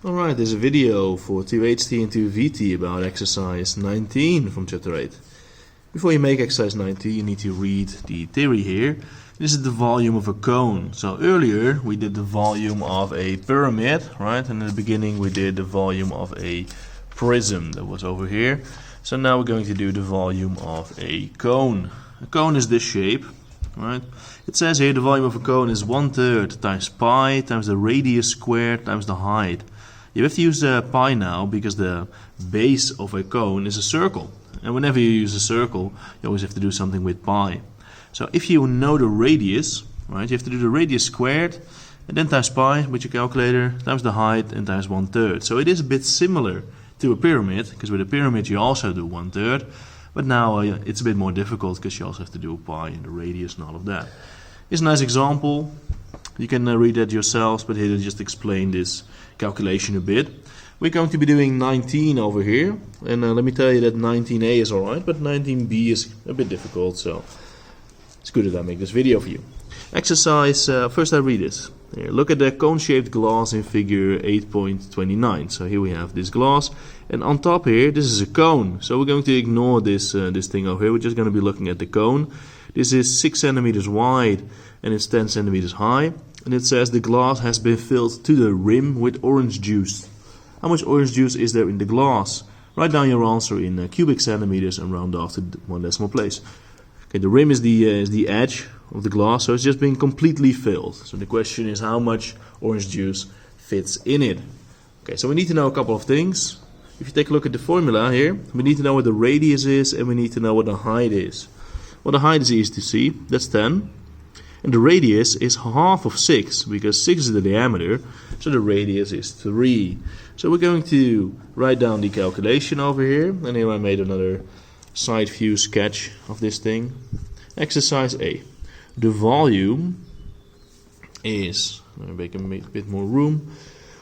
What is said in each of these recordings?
Alright, there's a video for 2HT and 2VT about exercise 19 from chapter 8. Before you make exercise 19, you need to read the theory here. This is the volume of a cone. So earlier we did the volume of a pyramid, right? And in the beginning we did the volume of a prism that was over here. So now we're going to do the volume of a cone. A cone is this shape, right? It says here the volume of a cone is 1/3 times pi times the radius squared times the height. You have to use pi now because the base of a cone is a circle. And whenever you use a circle, you always have to do something with pi. So if you know the radius, right, you have to do the radius squared and then times pi with your calculator times the height and times 1/3. So it is a bit similar to a pyramid, because with a pyramid you also do 1/3. But now it's a bit more difficult because you also have to do pi and the radius and all of that. Here's a nice example. You can read that yourselves, but here to just explain this calculation a bit. We're going to be doing 19 over here, and let me tell you that 19a is alright, but 19b is a bit difficult, so it's good that I make this video for you. Exercise, first I read this. Here, look at the cone-shaped glass in figure 8.29. So here we have this glass, and on top here, this is a cone. So we're going to ignore this this thing over here. We're just going to be looking at the cone. This is 6 centimeters wide and it's 10 centimeters high. And it says the glass has been filled to the rim with orange juice. How much orange juice is there in the glass? Write down your answer in cubic centimeters and round off to one decimal place. Okay, the rim is the edge of the glass, so it's just been completely filled. So the question is how much orange juice fits in it. Okay, so we need to know a couple of things. If you take a look at the formula here, we need to know what the radius is and we need to know what the height is. Well, the height is easy to see, that's 10. And the radius is half of 6, because 6 is the diameter, so the radius is 3. So we're going to write down the calculation over here, and here I made another side view sketch of this thing. Exercise A. The volume is, let me make a bit more room.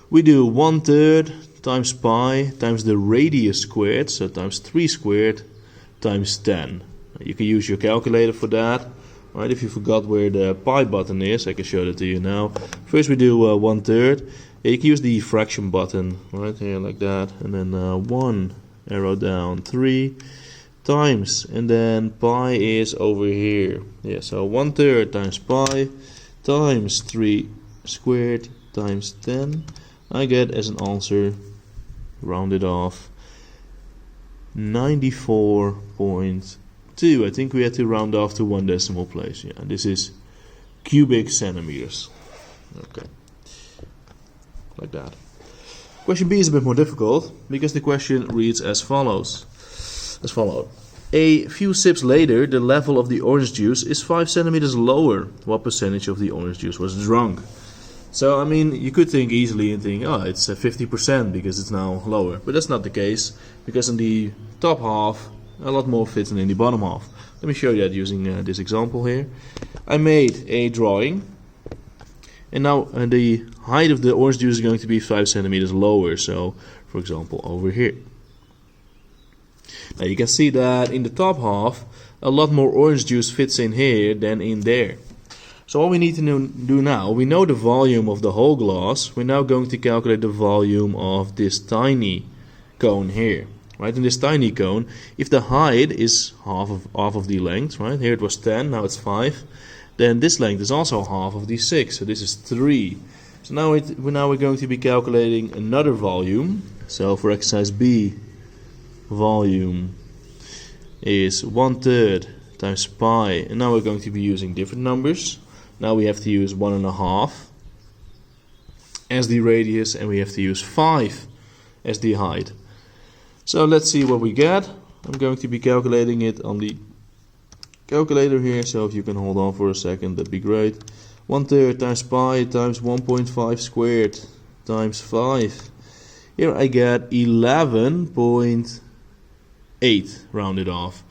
We do 1/3 times pi times the radius squared, so times 3 squared times 10. You can use your calculator for that. Right, if you forgot where the pi button is, I can show that to you now. First we do 1/3. You can use the fraction button right here like that, and then 1 arrow down 3 times, and then pi is over here. Yeah, so 1/3 times pi times 3 squared times 10. I get as an answer, rounded off, 94.2. I think we had to round off to one decimal place. Yeah, this is cubic centimeters. Okay, like that. Question B is a bit more difficult because the question reads as follows. A few sips later, the level of the orange juice is 5 centimeters lower. What percentage of the orange juice was drunk? So, I mean, you could think easily and think, oh, it's 50% because it's now lower. But that's not the case, because in the top half, a lot more fits than in the bottom half. Let me show you that using this example here. I made a drawing, and now the height of the orange juice is going to be 5 centimeters lower. So, for example, over here. Now you can see that in the top half, a lot more orange juice fits in here than in there. So what we need to do now, we know the volume of the whole glass. We're now going to calculate the volume of this tiny cone here. Right, in this tiny cone, if the height is half of the length, right, here it was 10, now it's 5, then this length is also half of the 6, so this is 3. So now we're going to be calculating another volume. So for exercise B, volume is 1/3 times pi, and now we're going to be using different numbers. Now we have to use 1.5 as the radius, and we have to use 5 as the height. So let's see what we get. I'm going to be calculating it on the calculator here, so if you can hold on for a second, that'd be great. 1/3 times pi times 1.5 squared times 5. Here I get 11.8 rounded off.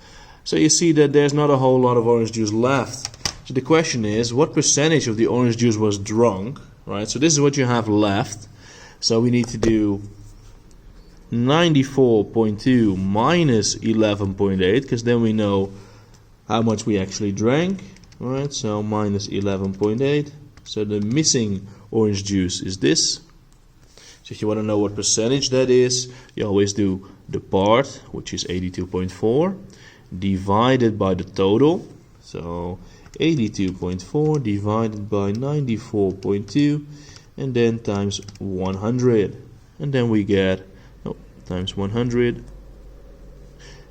So you see that there's not a whole lot of orange juice left. So the question is, what percentage of the orange juice was drunk? Right, so this is what you have left. So we need to do 94.2 minus 11.8, because then we know how much we actually drank. Alright, so minus 11.8. So the missing orange juice is this. So if you want to know what percentage that is, you always do the part, which is 82.4, divided by the total. So 82.4 divided by 94.2, and then times 100. And then we get times 100.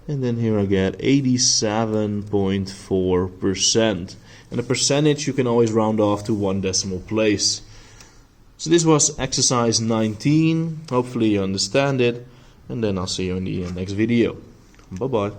And then here I get 87.4%. And the percentage you can always round off to one decimal place. So this was exercise 19. Hopefully you understand it. And then I'll see you in the next video. Bye bye.